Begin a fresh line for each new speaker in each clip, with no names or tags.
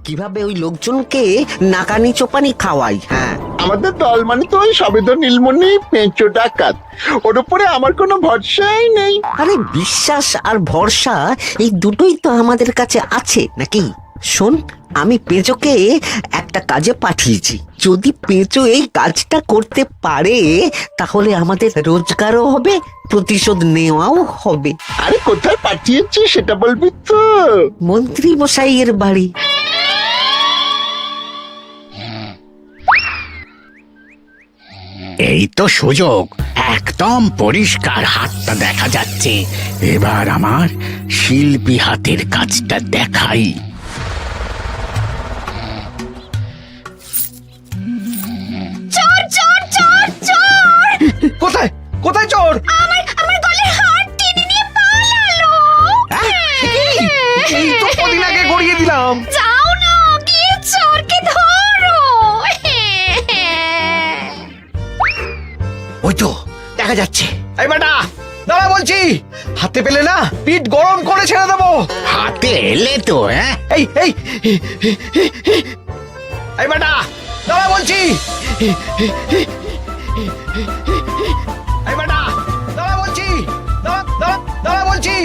কিভাবে ওই লোকজনকে নাকানি চোপানি খাওয়াই। হ্যাঁ,
আমাদের দল মানে তো ওই সবেদ নীলমণি পেঁচো ডাকাত, ওর উপরে আমার কোনো ভরসাই নেই।
আরে বিশ্বাস আর ভরসা এই দুটোই তো আমাদের কাছে আছে নাকি? শোন, আমি পেঁচোকে একটা কাজে পাঠিয়েছি। যদি পেঁচো এই কাজটা করতে পারে তাহলে আমাদের রোজগারও হবে, প্রতিশোধ নেওয়াও হবে।
আরে কোথায় পাঠিয়েছি সেটা বলবি তো?
মন্ত্রী মশাইয়ের বাড়ি।
এই তো সুযোগ, একদম পরিষ্কার হাতটা দেখা যাচ্ছে। এবার আমার শিল্পী হাতের কাজটা দেখাই।
চোর চোর চোর চোর!
কোথায় কোথায় চোর?
আমার গলার হার টেনে নিয়ে পালালো।
এই তো কদিন আগে গড়িয়ে দিলাম।
যাও না, গিয়ে চোরকে ধরো।
ওই তো দেখা যাচ্ছে। এই বেটা দাঁড়া বলছি, হাতে পেলে না পিঠ গরম করে ছেড়ে দেবো।
হাতে এলে তো
এই এই এই বেটা দাঁড়া বলছি। এই বেটা দাঁড়া বলছি, দাঁড়া বলছি।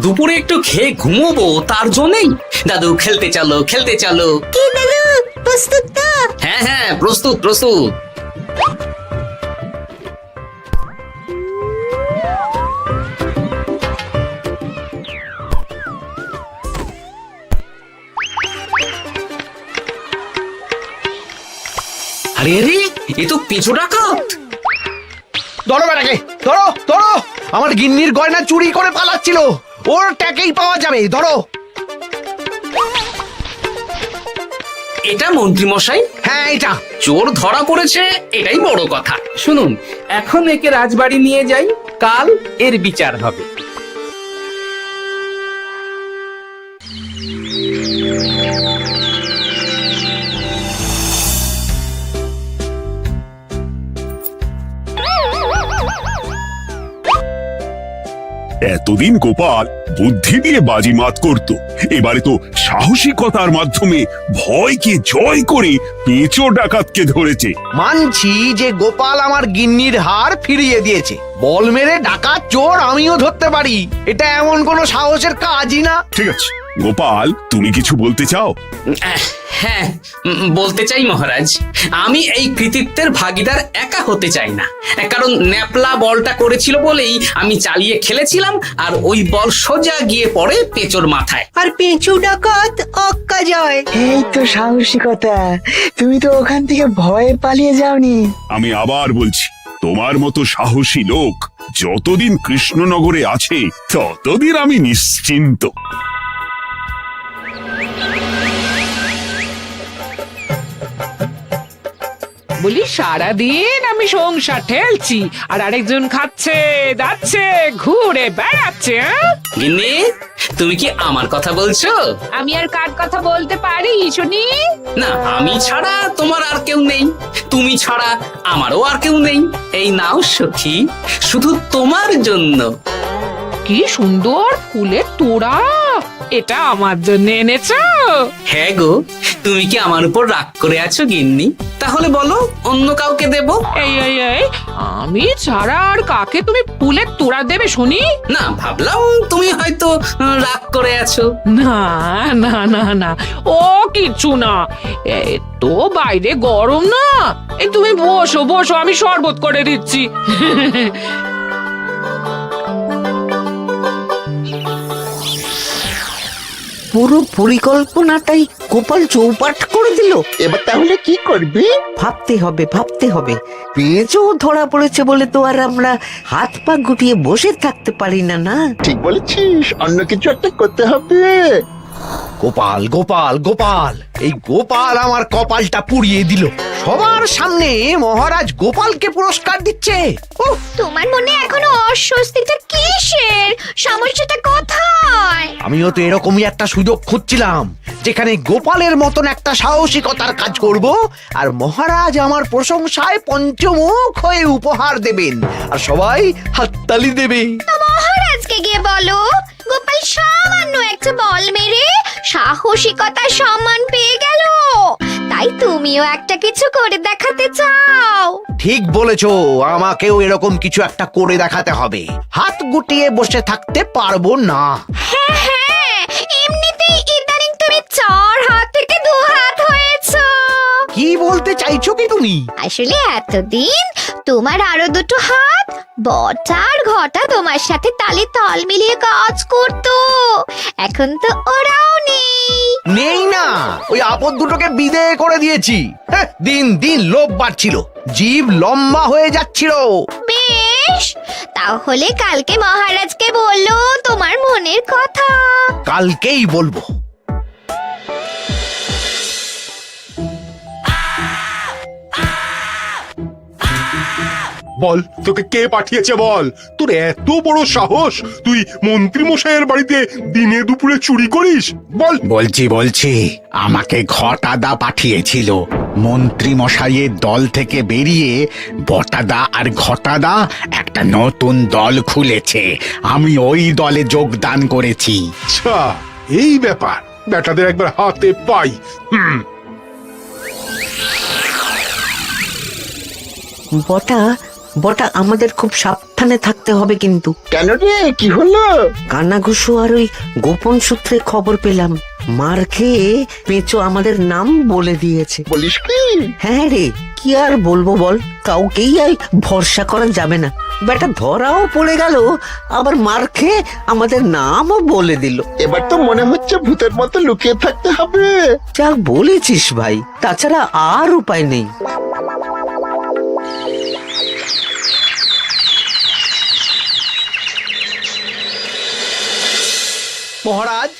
দুপুরে একটু খেয়ে ঘুমোবো, তার জন্যই। দাদু খেলতে চলো, খেলতে চলো।
কি দাদু, প্রস্তুত তো?
হ্যাঁ হ্যাঁ, প্রস্তুত প্রস্তুত। আরে আরে, এ তো পিছু ডাকাত।
ধরো বেটাকে, ধরো ধরো। আমার গিন্নির গয়না চুরি করে পালাচ্ছিল, ওর ট্যাকেই পাওয়া যাবে। ধরো।
এটা মন্ত্রী মশাই,
হ্যাঁ এটা।
চোর ধরা পড়েছে, এটাই বড় কথা।
শুনুন, এখন একে রাজবাড়ি নিয়ে যাই, কাল এর বিচার হবে।
এতদিন গোপাল বুদ্ধি দিয়ে বাজিমাত করত, এবারে তো সাহসিকতার মাধ্যমে ভয়কে জয় করে পেঁচো ডাকাতকে ধরেছে।
মানছি যে গোপাল আমার গিন্নির হার ফিরিয়ে দিয়েছে। বল মেরে ডাকাত চোর আমিও ধরতে পারি, এটা এমন কোনো সাহসের কাজই না।
ঠিক আছে গোপাল, তুমি কিছু বলতে চাও?
হ্যাঁ, বলতে চাই মহারাজ, আমি এই কৃতিত্বের ভাগীদার একা হতে চাই না। কারণ ন্যাপলা বলটা করেছিল বলেই আমি চালিয়ে খেলেছিলাম, আর ওই বল সোজা গিয়ে পড়ে পেঁচোর মাথায়।
আর পেঁচু ডাকাত অক্কা যায়। এই তো সাহসিকতা, তুমি তো ওখান থেকে ভয়ে পালিয়ে যাওনি।
আমি আবার বলছি, তোমার মতো সাহসী লোক যতদিন কৃষ্ণনগরে আছে ততদিন আমি নিশ্চিন্ত।
বলি সারাদিন আমি সংসার ঠেলছি, আর আরেকজন খাচ্ছে যাচ্ছে ঘুরে বেড়াচ্ছে।
গিন্নি, তুমি কি আমার কথা বলছো?
আমি আর কার কথা বলতে পারি শুনি?
না, আমি ছাড়া তোমার আর কেউ নেই, তুমি ছাড়া আমারও আর কেউ নেই। এই নাও সখী, শুধু তোমার জন্য।
কি সুন্দর ফুলের তোড়া, এটা আমার জন্য এনেছো?
হ্যাঁ গো, তুমি কি আমার উপর রাগ করে আছো গিন্নি? তাহলে বলো, অন্য কাউকে দেব?
এই এই এই, আমি ছাড়া আর কাকে তুমি ফুলের তোড়া দেবে শুনি?
না, ভাবলাম তুমি হয়তো রাগ করে আছো।
না না না না, ও কিচ্ছু না। এই তো বাইরে গরম না, এই তুমি বসো বসো, আমি শরবত করে দিচ্ছি।
পুরো পরিকল্পনাটাই গোপাল চৌপাট করে দিল।
এবার তাহলে কি করবি?
ভাবতে হবে, ভাবতে হবে। পেঁচো ধরা পড়েছে বলে তো আর আমরা হাত পা গুটিয়ে বসে থাকতে পারি না। না,
ঠিক বলেছিস, অন্য কিছু একটা করতে হবে।
গোপাল গোপাল গোপাল, এই গোপাল আমার কপালটা পুড়িয়ে দিল। সবার সামনে মহারাজ গোপালকে পুরস্কার দিচ্ছে। উফ,
তোমার মনে এখনো অস্বস্তিটা কিসের? সমস্যাটা কোথায়?
আমিও তো এরকমই একটা সুযোগ খুঁজছিলাম, যেখানে গোপালের মতন একটা সাহসিকতার কাজ করব, আর মহারাজ আমার প্রশংসায় পঞ্চমুখ হয়ে উপহার দেবেন, আর সবাই হাততালি দেবে।
তো মহারাজকে গিয়ে বলো, গোপাল সামান্য একটা বল মেরে সাহসিকতার সম্মান পেয়ে গেল, তাই তুমিও একটা কিছু করে দেখাতে চাও।
ঠিক বলেছো, আমাকেও এরকম কিছু একটা করে দেখাতে হবে। হাত গুটিয়ে বসে থাকতে পারবো না।
হ্যাঁ হ্যাঁ, এমনিতেই ইদানিং তুমি 4 হাত থেকে 2 হাত হয়েছো।
কি বলতে চাইছো কি তুমি?
আসলে এতদিন তোমার আরো 2টো হাত বটা আর ঘটা তোমার সাথে তালে তাল মিলিয়ে কাজ করতো, এখন তো ওরাও নেই।
নেই না, ওই আপদ দুটোকে বিদেয় করে দিয়েছি। হ্যাঁ, দিন দিন লোভ বাড়ছিল, জীব লম্বা হয়ে যাচ্ছিল।
বেশ, তাহলে কালকে মহারাজকে বললো তোমার মনের কথা।
কালকেই বলবো।
বল, তোকে কে পাঠিয়েছে বল? তোর এত বড় সাহস, তুই মন্ত্রী মশাইয়ের বাড়িতে দিনে দুপুরে চুরি করিস? বল।
বলছি আমাকে ঘটাদা পাঠিয়েছিল। মন্ত্রী মশাইয়ের দল থেকে বেরিয়ে বটাদা আর ঘটাদা একটা নতুন দল খুলেছে, আমি ওই দলে যোগদান করেছি।
আচ্ছা, এই ব্যাপার। বেটাদের একবার হাতে পাই।
বটা বটা আমাদের খুব সাবধানে থাকতে হবে কিন্তু।
কেন রে, কি হলো?
কানাঘুষো আর ওই গোপন সূত্রে খবর পেলাম, মার খেয়ে পেঁচো আমাদের নাম বলে দিয়েছে।
বলিস কি?
হ্যাঁ রে, কি আর বলবো বল, কাউকেই আর ভরসা করা যাবে না। বেটা ধরাও পড়ে গেল, আবার মার খেয়ে আমাদের নামও বলে দিল।
এবার তো মনে হচ্ছে ভূতের মতো লুকিয়ে থাকতে হবে।
যা বলেছিস ভাই, তাছাড়া আর উপায় নেই।
মহারাজ,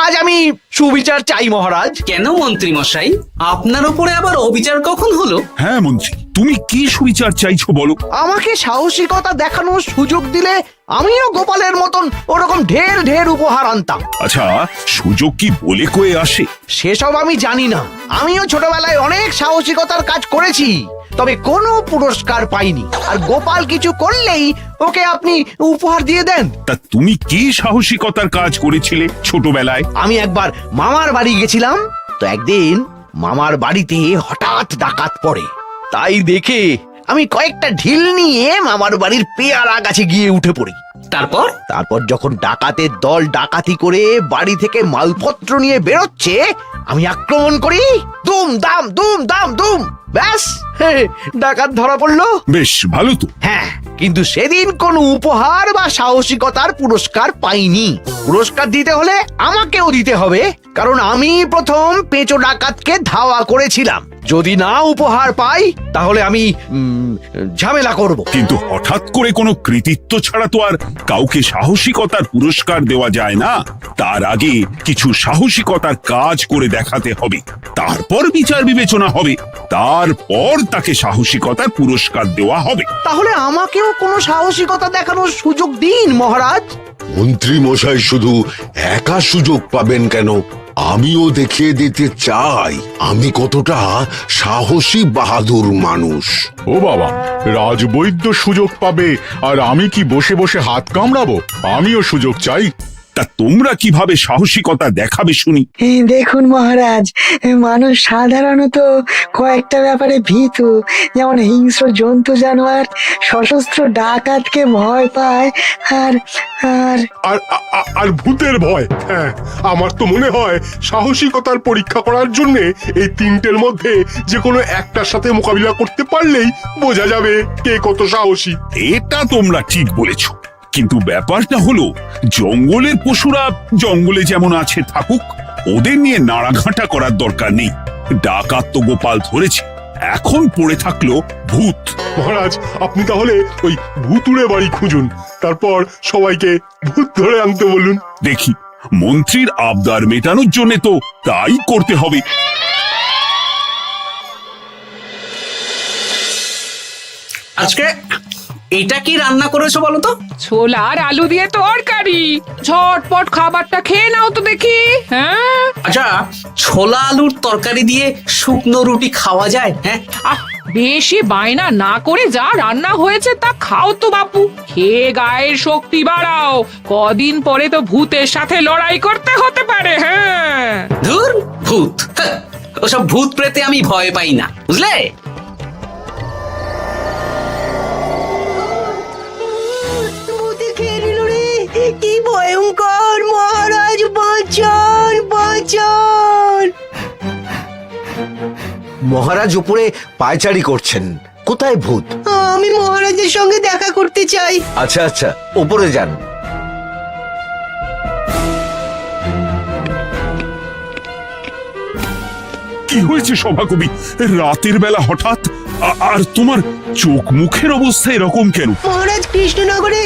আজ আমি সুবিচার চাই মহারাজ।
কেন মন্ত্রী মশাই, আপনার উপরে আবার অবিচার কখন হলো?
হ্যাঁ মন্ত্রী, তুমি কি সুবিচার চাইছো বলো?
আমাকে সাহসিকতা দেখানোর সুযোগ দিলে আমিও গোপালের মতন ওরকম ঢের ঢের উপহার আনতাম।
আচ্ছা, সুযোগ কি বলে কয়ে আসে?
সেসব আমি জানি না। আমিও ছোটবেলায় অনেক সাহসিকতার কাজ করেছি, তবে কোনো পুরস্কার পাইনি। আর গোপাল কিছু করলেই ওকে আপনি উপহার দিয়ে দেন।
তা তুমি কি সাহসিকতার কাজ করেছিলে ছোটবেলায়?
আমি একবার মামার বাড়ি গেছিলাম, তো একদিন মামার বাড়িতে হঠাৎ ডাকাত পড়ে। তাই দেখে আমি কয়েকটা ঢিল নিয়ে মামার বাড়ির পেয়ারা গাছে গিয়ে উঠে পড়ি। তারপর যখন ডাকাতের দল ডাকাতি করে বাড়ি থেকে মালপত্র নিয়ে বেরোচ্ছে, আমি আক্রমণ করি। দুম দাম দুম দাম দুম, ব্যাস, ডাকাত ধরা পড়লো।
বেশ ভালো তো।
হ্যাঁ, কিন্তু সেদিন কোনো উপহার বা সাহসিকতার পুরস্কার পাইনি। পুরস্কার দিতে হলে আমাকেও দিতে হবে, কারণ আমি প্রথম পেঁচো ডাকাতকে ধাওয়া করেছিলাম। যদি না উপহার পাই, তাহলে আমি ঝামেলা করব।
কিন্তু হঠাৎ করে কোনো কৃতিত্ব ছাড়া তো আর কাউকে সাহসিকতার পুরস্কার দেওয়া যায় না। তার আগে কিছু সাহসিকতার কাজ করে দেখাতে হবে, তারপর বিচার বিবেচনা হবে, তারপর তাকে সাহসিকতার পুরস্কার দেওয়া হবে।
তাহলে আমাকেও কোনো সাহসিকতা দেখানোর সুযোগ দিন মহারাজ।
মন্ত্রী মশাই শুধু একা সুযোগ পাবেন কেন, আমিও দেখিয়ে দিতে চাই আমি কতটা সাহসী বাহাদুর মানুষ।
ও বাবা, রাজবৈদ্য সুযোগ পাবে আর আমি কি বসে বসে হাত কামড়াবো? আমিও সুযোগ চাই।
তা তোমরা কিভাবে সাহসিকতা দেখাবে শুনি?
দেখুন মহারাজ, মানুষ সাধারণত কয়েকটা ব্যাপারে ভীতু, যেমন হিংস্র জন্তু জানোয়ার, সশস্ত্র ডাকাতকে ভয় পায়, আর আর
আর আর ভূতের ভয়। হ্যাঁ, আমার তো মনে হয় সাহসিকতার পরীক্ষা করার জন্য এই তিনটের মধ্যে যে কোনো একটার সাথে মোকাবিলা করতে পারলেই বোঝা যাবে কে কত সাহসী।
এটা তোমরা ঠিক বলেছ, কিন্তু ব্যাপারটা হলো জঙ্গলের পশুরা জঙ্গলে যেমন আছে থাকুক, ওদের নিয়ে নাড়াঘাটা করার দরকার নেই। ডাকাত তো গোপাল ধরেছে, এখন পড়ে থাকলো ভূত।
মহারাজ, আপনি তাহলে ওই ভূতুড়ে বাড়ি খুঁজুন, তারপর সবাইকে ভূত ধরে আনতে বলুন।
দেখি মন্ত্রীর আবদার মেটানোর জন্য তো তাই করতে হবে।
আজকে এটা কি রান্না করেছো বলো তো?
ছোলা আর আলু দিয়ে তরকারি, ঝটপট খাবারটা খেয়ে নাও তো দেখি। হ্যাঁ,
আচ্ছা, ছোলা আলুর তরকারি দিয়ে শুকনো রুটি খাওয়া যায়? হ্যাঁ,
আহ বেশি বায়না না করে যা রান্না হয়েছে তা খাও তো বাপু, খেয়ে গায়ের শক্তি বাড়াও। কদিন পরে তো ভূতের সাথে লড়াই করতে হতে পারে। হ্যাঁ,
ধুর ভূত, হ্যাঁ, ওসব ভূত প্রেতে আমি ভয় পাই না, বুঝলে?
কি ভয়ঙ্কর! মহারাজ বাঁচান, বাঁচান!
মহারাজ উপরে পায়চারি করছেন, কোথায় ভূত?
আমি মহারাজের সঙ্গে দেখা করতে চাই।
আচ্ছা আচ্ছা, উপরে যান।
কি হয়েছে সভাকবি? রাতের বেলা হঠাৎ আর তোমার চোখ মুখের অবস্থা এরকম কেন?
মহারাজ, কৃষ্ণনগরে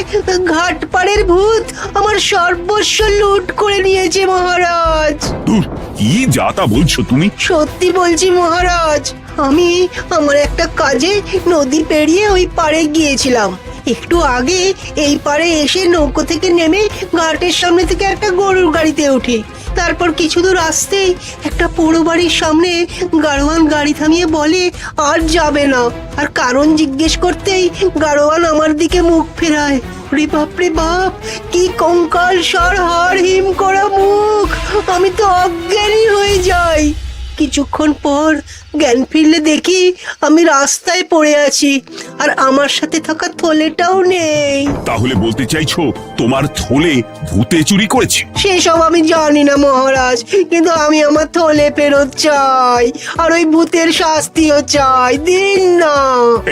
ঘাটপাড়ের ভূত আমার সর্বস্ব লুট করে নিয়েছে মহারাজ।
ধুর, কি যা তা বলছো তুমি?
সত্যি বলছি মহারাজ, আমি আমার একটা কাজে নদী পেরিয়ে ওই পাড়ে গিয়েছিলাম। একটু আগে এই পাড়ে এসে নৌকো থেকে নেমে ঘাটের সামনে থেকে একটা গরুর গাড়িতে উঠি। তারপর কিছু দূর আসতেই একটা পোড়ো বাড়ির সামনে গাড়োয়ান গাড়ি থামিয়ে বলে আর যাবে না। আর কারণ জিজ্ঞেস করতেই গাড়োয়ান আমার দিকে মুখ ফেরায়। রে বাপ রে বাপ, কি কঙ্কাল সার হাড় হিম করা মুখ! আমি তো অজ্ঞানী হয়ে যাই। কিছুক্ষণ পর জ্ঞান ফিরলে দেখি আমি রাস্তায় পড়ে আছি, আর আমার সাথে থাকা থলেটাও নেই।
তাহলে বলতে চাইছো তোমার থলে ভূতে চুরি করেছে?
সেসব আমি জানি না মহারাজ, কিন্তু আমি আমার থলে ফেরত চাই, আর ওই ভূতের শাস্তিও চাই। দিন না।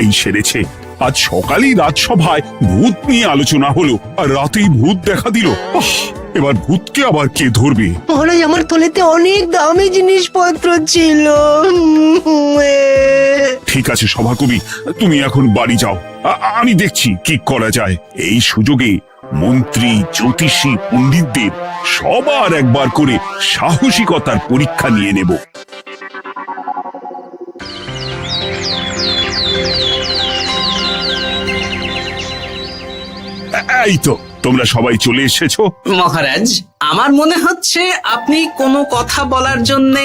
এই সেরেছে, আজ সকালেই রাজসভায় ভূত নিয়ে আলোচনা হলো, আর রাতেই ভূত দেখা দিল। এবার ভূতকে আবার কে ধরবে?
মহারাজ, আমার থলেতে অনেক দামি জিনিসপত্র ছিল।
ঠিক আছে সভাকবি, তুমি এখন বাড়ি যাও, আমি দেখছি কি করা যায়। এই সুযোগে মন্ত্রী, জ্যোতিষী, পণ্ডিতদের সবার একবার করে সাহসিকতার পরীক্ষা নিয়ে নেব। এই তো তোমরা সবাই চলে এসেছো।
মহারাজ, আমার মনে হচ্ছে আপনি কোনো কথা বলার জন্য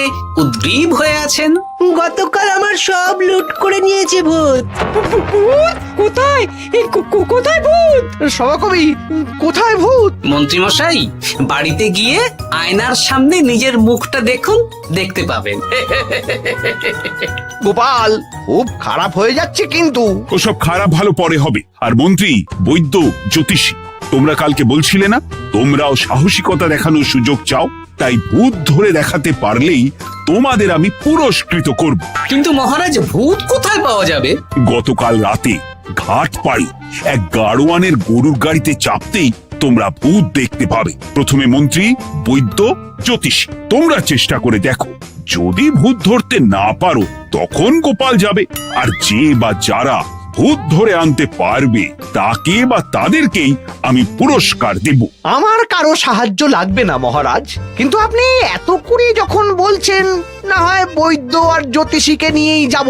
উদ্গ্রীব হয়ে আছেন।
গতকাল আমার সব লুট করে নিয়েছে ভূত।
কোথায়? কোথায় ভূত?
সভাকবি, কোথায় ভূত?
মন্ত্রী মশাই, বাড়িতে গিয়ে আয়নার সামনে নিজের মুখটা দেখুন, দেখতে পাবেন।
গোপাল, খুব খারাপ হয়ে যাচ্ছে কিন্তু।
ওসব খারাপ ভালো পরে হবে। আর মন্ত্রী, বৈদ্য, জ্যোতিষী, তোমরা কালকে বলছিলে না তোমরাও সাহসিকতা দেখানোর সুযোগ চাও? তাই ভূত ধরে দেখাতে পারলেই তোমাদের আমি পুরস্কৃত করব।
কিন্তু মহারাজ, ভূত কোথায় পাওয়া যাবে?
গতকাল রাতে ঘাট পাড়ি এক গাড়োয়ানের গরুর গাড়িতে চাপতেই তোমরা ভূত দেখতে পাবে। প্রথমে মন্ত্রী, বৈদ্য, জ্যোতিষী, তোমরা চেষ্টা করে দেখো। যদি ভূত ধরতে না পারো তখন গোপাল যাবে, আর যে বা যারা ভূত ধরে আনতে পারবে তাকে বা তাদেরকেই আমি পুরস্কার দেব।
আমার কারো সাহায্য লাগবে না মহারাজ, কিন্তু আপনি এত করে যখন বলছেন, না হয় বৈদ্য আর জ্যোতিষীকে নিয়েই যাব।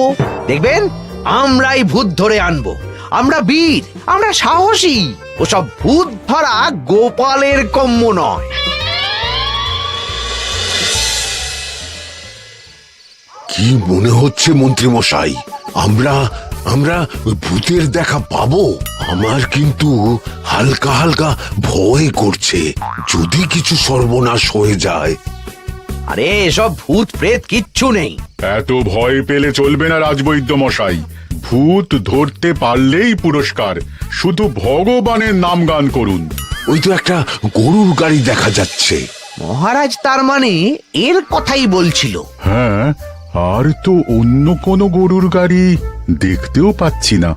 দেখবেন আমরাই ভূত ধরে আনবো। আমরা বীর, আমরা সাহসী। ওসব ভূত ধরা গোপালের কম্য নয়।
কি মনে হচ্ছে মন্ত্রী মশাই, আমরা আমরা ভূতের দেখা পাবো? আমার কিন্তু হালকা হালকা ভয় করছে, যদি কিছু সর্বনাশ হয়ে যায়।
আরে এসব ভূত প্রেত কিচ্ছু নেই।
এত ভয় পেলে চলবে না রাজবৈদ্য মশাই। ভূত ধরতে পারলেই পুরস্কার। শুধু ভগবানের নাম গান করুন।
ওই তো একটা গরুর গাড়ি দেখা যাচ্ছে।
মহারাজ তার মানে এর কথাই বলছিল।
হ্যাঁ, আর তো অন্য কোনো গরুর গাড়ি দেখতেও পাচ্ছি না।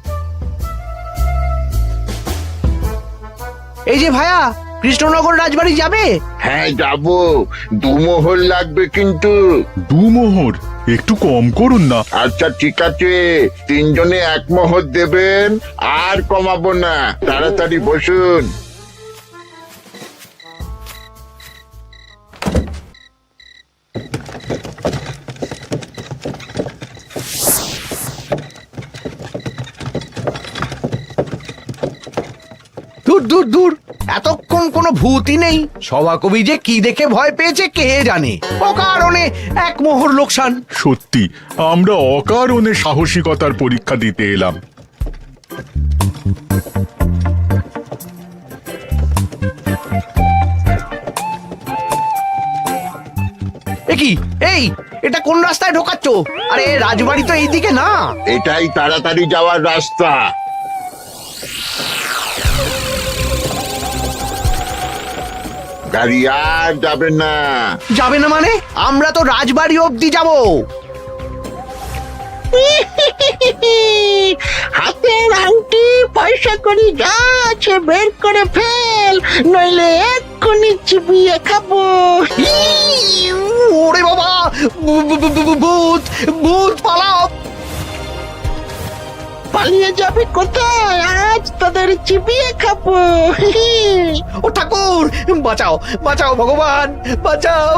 এই যে ভায়া, কৃষ্ণনগর রাজবাড়ি যাবে?
হ্যাঁ যাব, 2 মোহর লাগবে কিন্তু।
2 মোহর একটু কম করুন না।
আচ্ছা ঠিক আছে, 3 জনে 1 মোহর দেবেন, আর কমাবো না। তাড়াতাড়ি বসুন।
দূর দূর, এতক্ষণ কোনো ভূতই নেই। সভাকবি যে কি দেখে ভয় পেয়েছে কে জানে। অকারণে এক মোহর লোকসান।
সত্যি আমরা অকারণে সাহসিকতার পরীক্ষা দিতে এলাম।
কি এই, এটা কোন রাস্তায় ঢোকাচ্ছ? আরে রাজবাড়ি তো এইদিকে না।
এটাই তাড়াতাড়ি যাওয়ার রাস্তা। গাড়ি আর যাবে না।
যাবে না মানে? আমরা তো রাজবাড়ি অবধি যাব।
হাতের আংটি পয়সা করি যা আছে বের করে ফেল, নইলে এক্ষুনি চিবিয়ে খাবো।
ওরে বাবা, ভূত ভূত, পালাও।
পালিয়ে যাবে কোথায়? আজ তাদের চিবিয়ে খাবো।
ও ঠাকুর, বাঁচাও বাঁচাও, ভগবান বাঁচাও।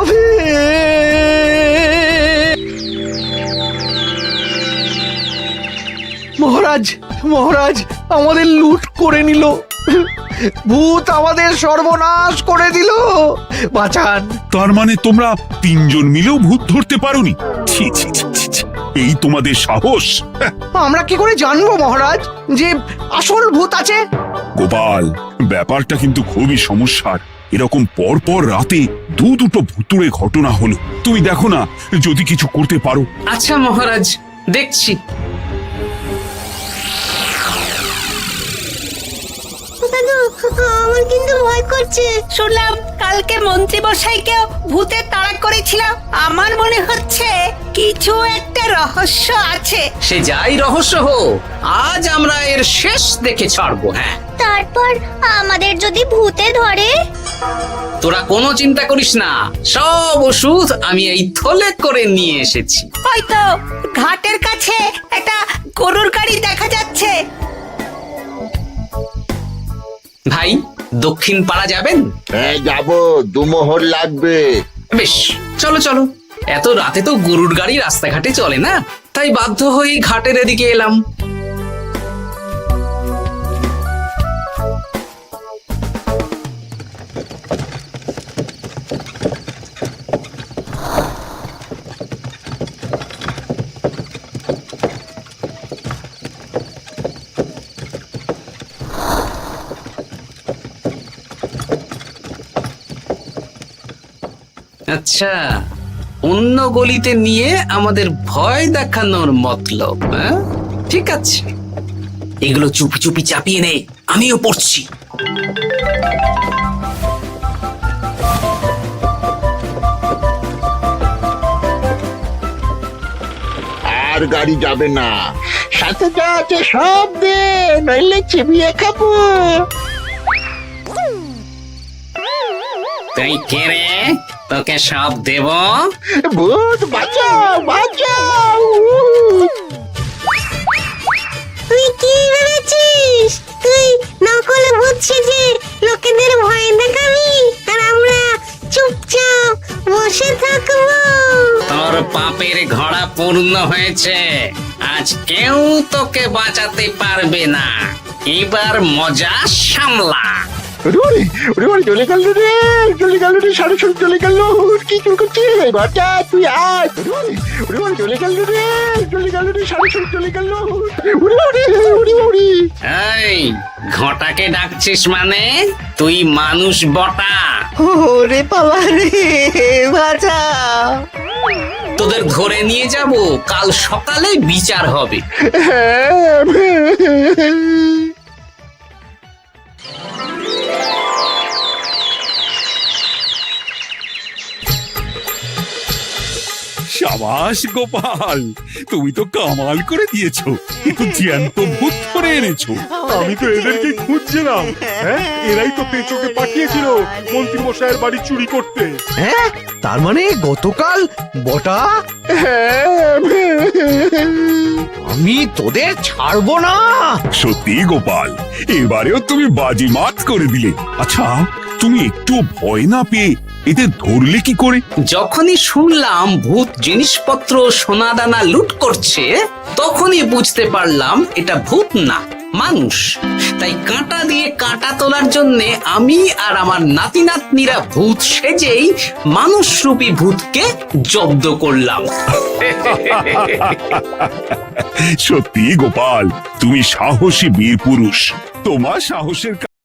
মহারাজ মহারাজ, আমাদের লুট করে নিল। ভূত আমাদের সর্বনাশ করে দিল। বাঁচান।
তার মানে তোমরা তিনজন মিলেও ভূত ধরতে পারোনি? ছি ছি ছি ছি ছি। এই তোমাদের সাহস!
আমরা কি করে জানবো মহারাজ যে আসল ভূত আছে?
গোপাল, ব্যাপারটা কিন্তু খুবই সমস্যার। এরকম পর পর রাতে দুটো ভুতুড়ে ঘটনা হলো। তুমি দেখো না যদি কিছু করতে পারো।
আচ্ছা মহারাজ, দেখছি।
আমার কিন্তু ভয় করছে। শুনলাম কালকে মন্ত্রী মশাইকেও ভূতে তাড়া করেছিল। আমার মনে হচ্ছে কিছু একটা রহস্য আছে।
সে যাই রহস্য হোক, আজ আমরা এর শেষ দেখে ছাড়বো। হ্যাঁ,
তারপর আমাদের যদি ভূতে ধরে?
তোরা কোনো চিন্তা করিস না, সব ওষুধ আমি এই থলে করে নিয়ে এসেছি।
হয়তো ঘাটের কাছে একটা গরুর গাড়ি দেখা যাচ্ছে।
ভাই, দক্ষিণ পাড়া যাবেন?
হ্যাঁ যাবো, দুমোহর লাগবে।
বেশ, চলো চলো। এত রাতে তো গরুর গাড়ি রাস্তাঘাটে চলে না, তাই বাধ্য হয়ে ঘাটের এদিকে এলাম। আচ্ছা, অন্য গলিতে নিয়ে আমাদের ভয় দেখানোর মতলব? হ্যাঁ, ঠিক আছে, এগুলো চুপি চুপি চাপিয়ে নে, আমিও পড়ছি।
আর গাড়ি যাবে না। সাথে যা আছে সব দে, নইলে চিবিয়ে খাবো।
তুই কে রে? তোকে সব দেব?
ভূত বাঁচাও বাঁচাও।
তুই কি ভেবেছিস? তুই নকল ভূত সেজে লোকেদের ভয় দেখাবি আর আমরা চুপচাপ বসে থাকবো?
তোর পাপের ঘোড়া পূর্ণ হয়েছে। আজ কেউ তোকে বাঁচাতে পারবে না। এবার মজা সামলা।
চলে গেল রে, চলে গেল রে, সাড়ে ছয় চলে গেল। কি চুল করছিস ঘরটা? তুই আয়। চলে গেল রে, চলে গেল রে, সাড়ে ছয় চলে গেল।
এই ঘটাকে ডাকছিস মানে? তুই মানুষ বটা।
ওরে বাবা রে, বাঁচা।
তোদের ধরে নিয়ে যাব, কাল সকালে বিচার হবে।
সাবাস গোপাল, তুমি তো কামাল করে দিয়েছো। একটু জ্যান্ত ভূত ধরে এনেছো।
আমি তো এদেরকে খুঁজছিলাম। হ্যাঁ, এরাই তো পেঁচোকে পাঠিয়েছিল মন্ত্রী মশাইয়ের বাড়ি চুরি করতে।
হ্যাঁ, তার মানে গতকাল বটা। আমি তোদের ছাড়বো না।
সত্যি গোপাল, এবারেও তুমি বাজিমাত করে দিলে। আচ্ছা, তুমি একটু ভয় না পেয়ে এদের ধরলে কি করে?
যখনই শুনলাম ভূত জিনিসপত্র সোনাদানা লুট করছে, তখনই বুঝতে পারলাম এটা ভূত না, মানুষ। তাই কাঁটা দিয়ে কাঁটা তোলার জন্য আমি আর আমার নাতি নাতনিরা ভূত সেজেই মানুষরূপী ভূতকে জব্দ করলাম।
সত্যি গোপাল, তুমি সাহসী বীর পুরুষ। তোমার সাহসের